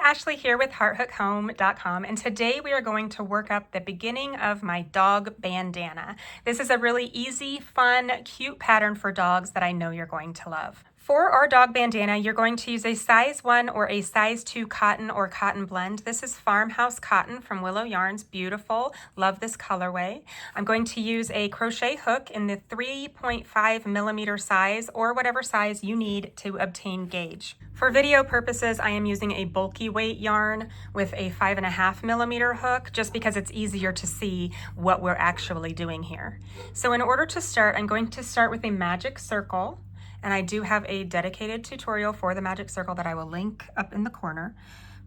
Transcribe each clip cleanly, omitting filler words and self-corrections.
Ashley here with hearthookhome.com, and today we are going to work up the beginning of my dog bandana. This is a really easy, fun, cute pattern for dogs that I know you're going to love. For our dog bandana, you're going to use a size 1 or a size 2 cotton or cotton blend. This is Farmhouse Cotton from Willow Yarns. Beautiful. Love this colorway. I'm going to use a crochet hook in the 3.5 millimeter size or whatever size you need to obtain gauge. For video purposes, I am using a bulky weight yarn with a 5.5 millimeter hook just because it's easier to see what we're actually doing here. So in order to start, I'm going to start with a magic circle. And I do have a dedicated tutorial for the magic circle that I will link up in the corner.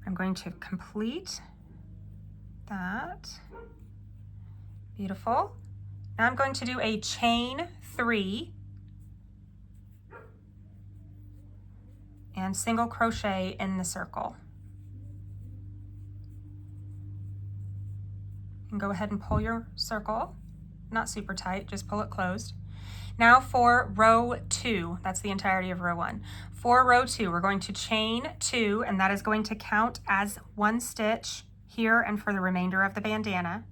I'm going to complete that. Beautiful. Now I'm going to do a chain 3 and single crochet in the circle. And go ahead and pull your circle, not super tight, just pull it closed. Now for row 2, that's the entirety of row 1. For row 2, we're going to chain 2, and that is going to count as 1 stitch here and for the remainder of the bandana.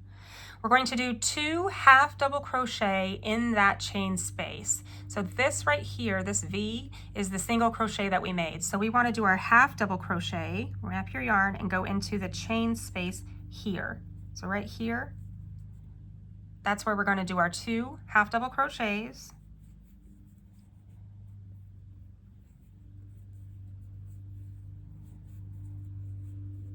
We're going to do 2 half double crochet in that chain space. So this right here, this V, is the single crochet that we made. So we want to do our half double crochet, wrap your yarn, and go into the chain space here. So right here, that's where we're going to do our 2 half double crochets.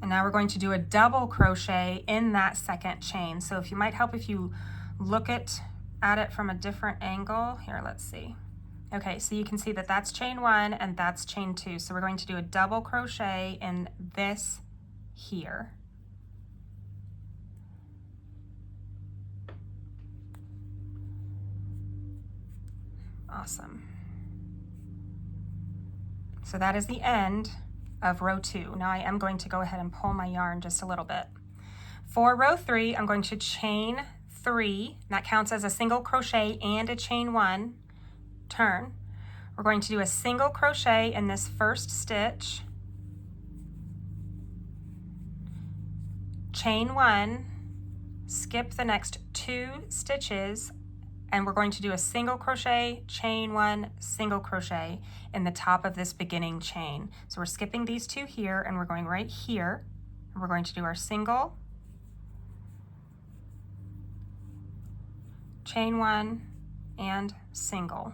And now we're going to do a double crochet in that second chain. So if you might help if you look at it from a different angle. Here, let's see. Okay, so you can see that that's chain 1 and that's chain 2. So we're going to do a double crochet in this here. Awesome. So that is the end of row 2. Now I am going to go ahead and pull my yarn just a little bit. For row 3, I'm going to chain 3. That counts as a single crochet and a chain 1 turn. We're going to do a single crochet in this first stitch, chain 1, skip the next 2 stitches, and we're going to do a single crochet, chain 1, single crochet in the top of this beginning chain. So we're skipping these 2 here and we're going right here. And we're going to do our single, chain 1, and single.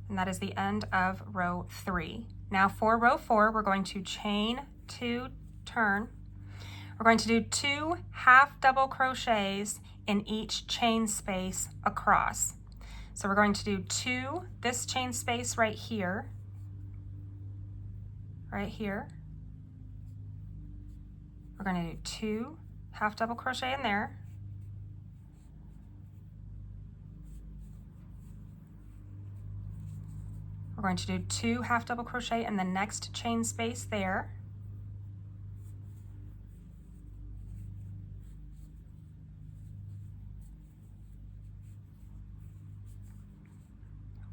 And that is the end of row 3. Now for row 4, we're going to chain 2, turn. We're going to do 2 half double crochets in each chain space across. So we're going to do 2, this chain space right here, We're going to do 2 half double crochet in there. We're going to do 2 half double crochet in the next chain space there.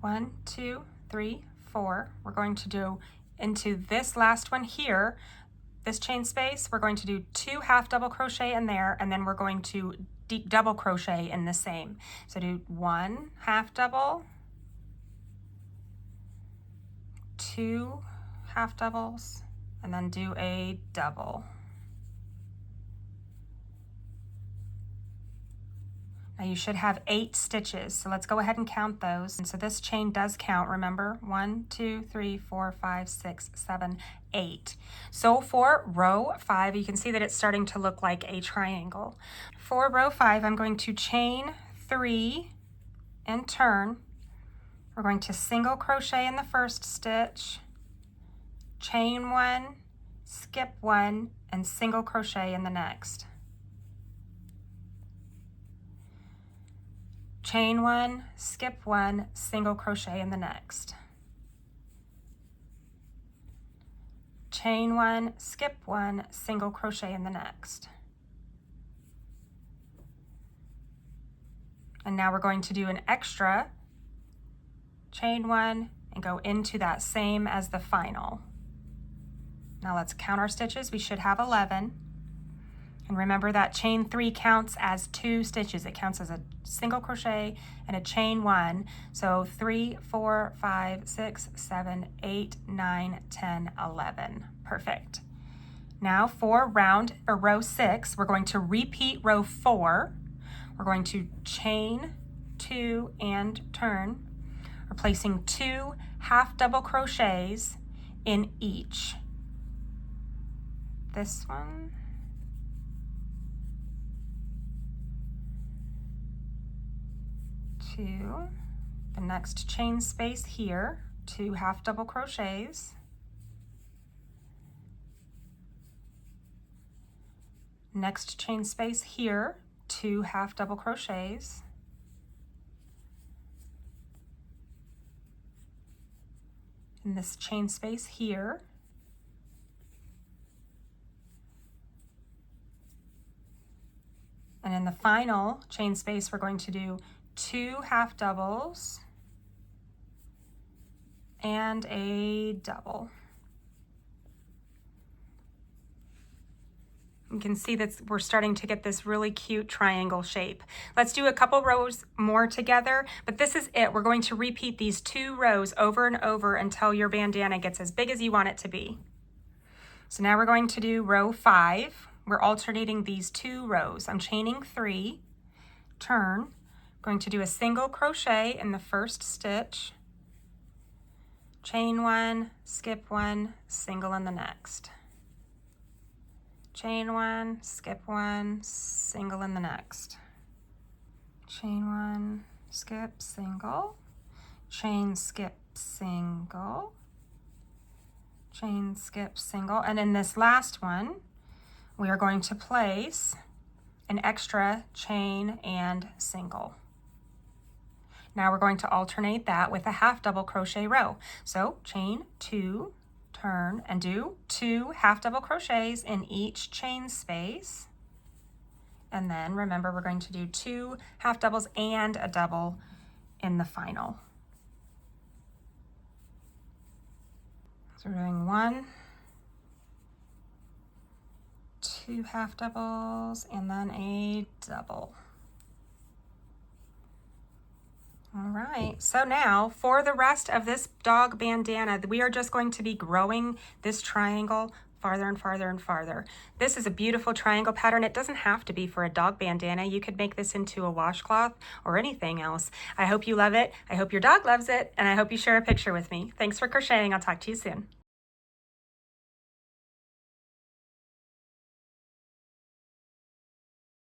One, 2, 3, 4. We're going to do into this last one here, this chain space, we're going to do 2 half double crochet in there, and then we're going to double crochet in the same. So do 1 half double, 2 half doubles, and then do a double. Now you should have 8 stitches, so let's go ahead and count those. And so this chain does count, remember, 1, 2, 3, 4, 5, 6, 7, 8. So for row 5, you can see that it's starting to look like a triangle. For row 5, I'm going to chain 3 and turn. We're going to single crochet in the first stitch, chain 1, skip 1, and single crochet in the next. Chain 1, skip 1, single crochet in the next. Chain 1, skip 1, single crochet in the next. And now we're going to do an extra chain 1 and go into that same as the final. Now let's count our stitches. We should have 11. And remember that chain 3 counts as 2 stitches. It counts as a single crochet and a chain 1. So 3, 4, 5, 6, 7, 8, 9, 10, 11. Perfect. Now for row 6, we're going to repeat row 4. We're going to chain 2 and turn. We're placing 2 half double crochets in each. This one. To the next chain space here, 2 half double crochets, next chain space here, 2 half double crochets, in this chain space here, and in the final chain space we're going to do 2 half doubles and a double. You can see that we're starting to get this really cute triangle shape. Let's do a couple rows more together, but this is it. We're going to repeat these 2 rows over and over until your bandana gets as big as you want it to be. So now we're going to do row 5. We're alternating these 2 rows. I'm chaining 3, turn, going to do a single crochet in the first stitch, chain 1, skip 1, single in the next, chain 1, skip 1, single in the next, chain 1, skip, single, chain, skip, single, chain, skip, single, and in this last one we are going to place an extra chain and single. Now we're going to alternate that with a half double crochet row. So chain 2, turn, and do 2 half double crochets in each chain space. And then remember, we're going to do 2 half doubles and a double in the final. So we're doing 1, 2 half doubles, and then a double. All right, so now for the rest of this dog bandana, we are just going to be growing this triangle farther and farther and farther. This is a beautiful triangle pattern. It doesn't have to be for a dog bandana. You could make this into a washcloth or anything else. I hope you love it. I hope your dog loves it, and I hope you share a picture with me. Thanks for crocheting. I'll talk to you soon.